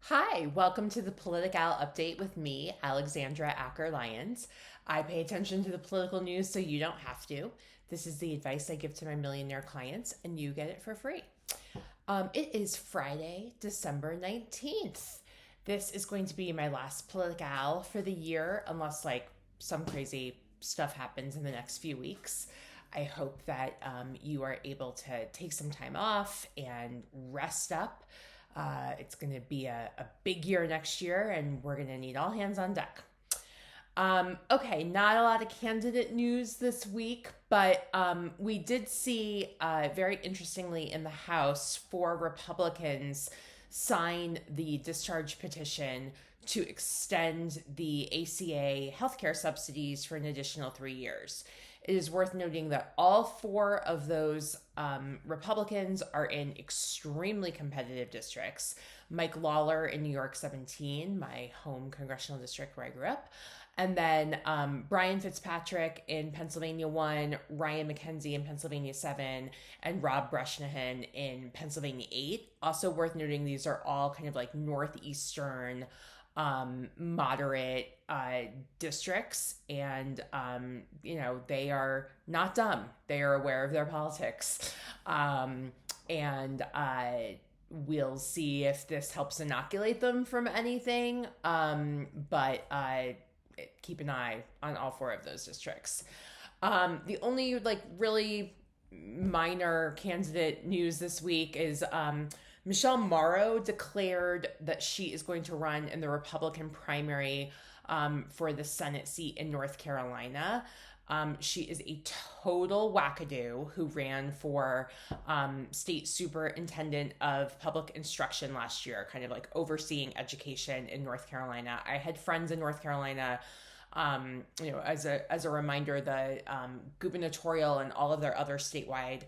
Hi, welcome to the PoliticAL update with me, Alexandra Acker-Lyons. I pay attention to the political news so you don't have to. This is the advice I give to my millionaire clients, and you get it for free. It is Friday, December 19th. This is going to be my last PoliticAL for the year, unless some crazy stuff happens in the next few weeks. I hope that you are able to take some time off and rest up. It's going to be a big year next year, and we're going to need all hands on deck. Okay, not a lot of candidate news this week, but we did see, very interestingly, in the House, 4 Republicans sign the discharge petition to extend the ACA healthcare subsidies for an additional 3 years. It is worth noting that all 4 of those Republicans are in extremely competitive districts. Mike Lawler in New York 17, my home congressional district where I grew up. And then Brian Fitzpatrick in Pennsylvania 1, Ryan McKenzie in Pennsylvania 7, and Rob Reiner in Pennsylvania 8. Also worth noting, these are all kind of like northeastern moderate districts, and they are not dumb. They are aware of their politics, and we'll see if this helps inoculate them from anything, but keep an eye on all 4 of those districts. The only really minor candidate news this week is Michelle Morrow declared that she is going to run in the Republican primary for the Senate seat in North Carolina. She is a total wackadoo who ran for state superintendent of public instruction last year, kind of like overseeing education in North Carolina. I had friends in North Carolina. As a reminder, the gubernatorial and all of their other statewide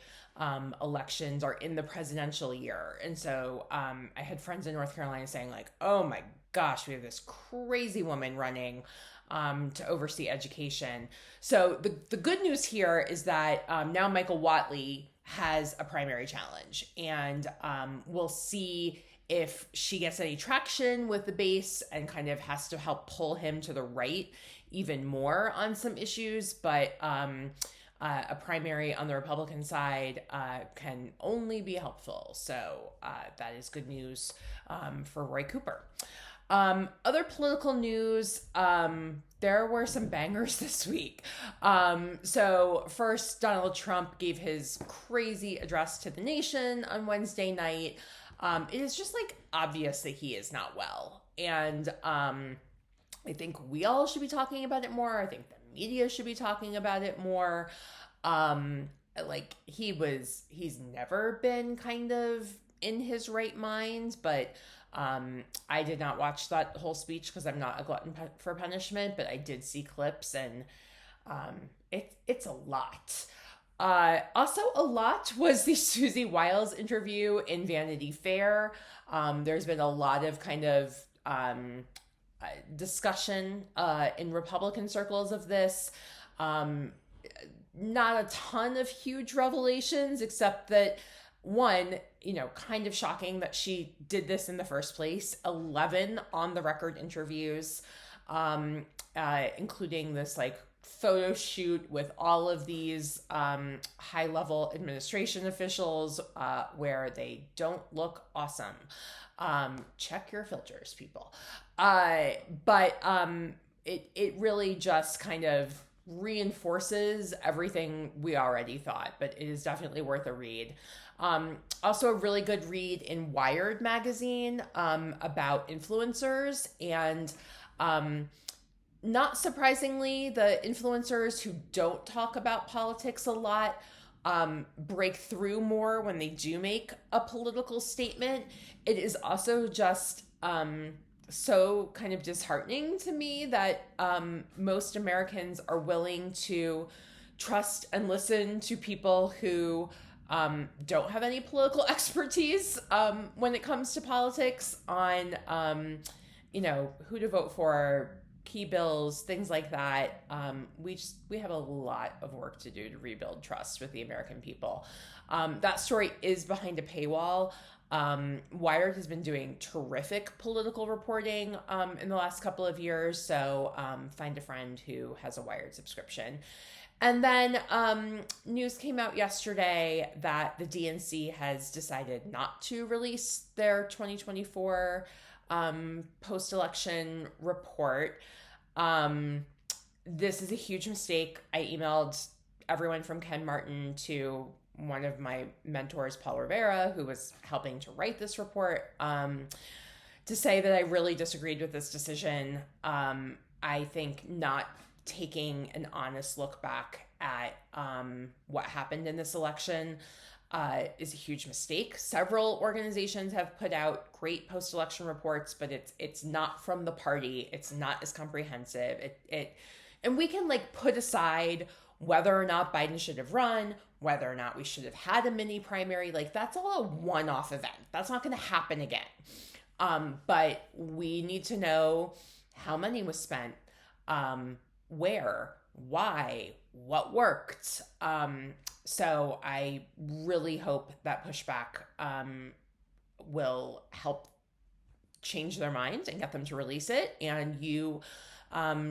elections are in the presidential year. And so I had friends in North Carolina saying oh my gosh, we have this crazy woman running to oversee education. So the good news here is that now Michael Whatley has a primary challenge, and we'll see if she gets any traction with the base and kind of has to help pull him to the right even more on some issues. But a primary on the Republican side can only be helpful. So that is good news for Roy Cooper. Other political news, there were some bangers this week. So first, Donald Trump gave his crazy address to the nation on Wednesday night. It is just obvious that he is not well. And I think we all should be talking about it more. I think the media should be talking about it more. He's never been kind of in his right mind, but I did not watch that whole speech because I'm not a glutton for punishment, but I did see clips, and it's a lot. Also a lot was the Susie Wiles interview in Vanity Fair. There's been a lot of kind of discussion in Republican circles of this. Not a ton of huge revelations, except that one, kind of shocking that she did this in the first place. 11 on the record interviews, including this photo shoot with all of these high level administration officials where they don't look awesome. Check your filters, people. But it really just kind of reinforces everything we already thought, but it is definitely worth a read. Also a really good read in Wired magazine about influencers, and not surprisingly, the influencers who don't talk about politics a lot break through more when they do make a political statement. It is also just so kind of disheartening to me that most Americans are willing to trust and listen to people who don't have any political expertise when it comes to politics on who to vote for, key bills, things like that. We have a lot of work to do to rebuild trust with the American people. That story is behind a paywall. Wired has been doing terrific political reporting in the last couple of years, so find a friend who has a Wired subscription. And then news came out yesterday that the DNC has decided not to release their 2024 post-election report. This is a huge mistake. I emailed everyone from Ken Martin to one of my mentors, Paul Rivera, who was helping to write this report, to say that I really disagreed with this decision. I think not taking an honest look back at what happened in this election is a huge mistake. Several organizations have put out great post-election reports, but it's not from the party. It's not as comprehensive. And we can put aside whether or not Biden should have run, whether or not we should have had a mini primary. That's all a one-off event. That's not going to happen again. But we need to know how money was spent, where, why, what worked. So I really hope that pushback will help change their minds and get them to release it. And you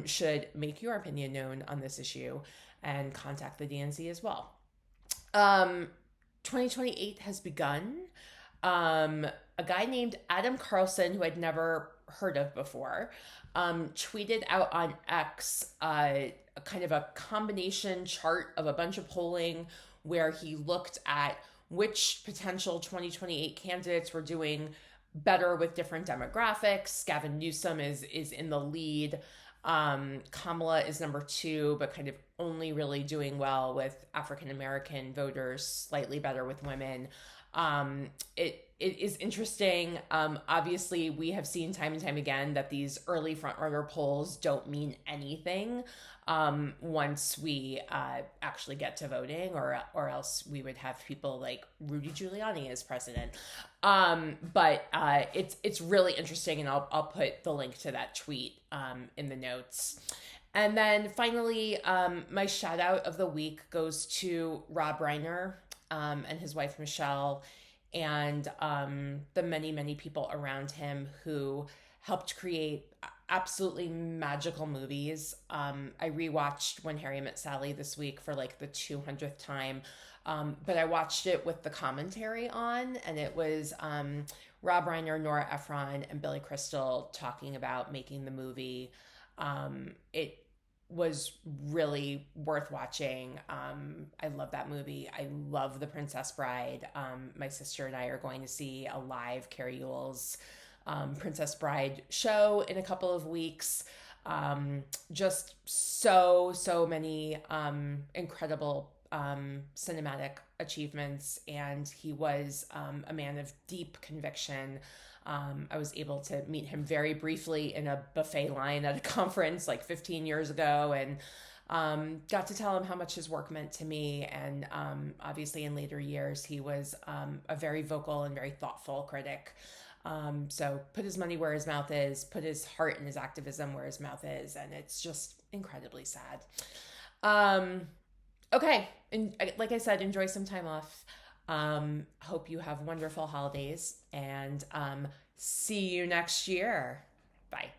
should make your opinion known on this issue and contact the DNC as well. 2028 has begun. A guy named Adam Carlson, who I'd never heard of before, tweeted out on X kind of a combination chart of a bunch of polling where he looked at which potential 2028 candidates were doing better with different demographics. Gavin Newsom is in the lead. Kamala is number 2, but kind of only really doing well with African-American voters, slightly better with women. It is interesting. Obviously, we have seen time and time again that these early frontrunner polls don't mean anything once we actually get to voting, or else we would have people like Rudy Giuliani as president. But it's really interesting, and I'll put the link to that tweet in the notes. And then finally, my shout out of the week goes to Rob Reiner and his wife Michelle, and the many, many people around him who helped create absolutely magical movies. I rewatched When Harry Met Sally this week for the 200th time, but I watched it with the commentary on, and it was Rob Reiner, Nora Ephron, and Billy Crystal talking about making the movie. It was really worth watching. I love that movie. I love The Princess Bride. My sister and I are going to see a live Carrie Ewell's Princess Bride show in a couple of weeks. Just so many incredible cinematic achievements, and he was a man of deep conviction. I was able to meet him very briefly in a buffet line at a conference 15 years ago, and got to tell him how much his work meant to me. And obviously in later years, he was a very vocal and very thoughtful critic. So put his money where his mouth is, put his heart and his activism where his mouth is, and it's just incredibly sad. Okay, and like I said, enjoy some time off. Hope you have wonderful holidays, and see you next year. Bye.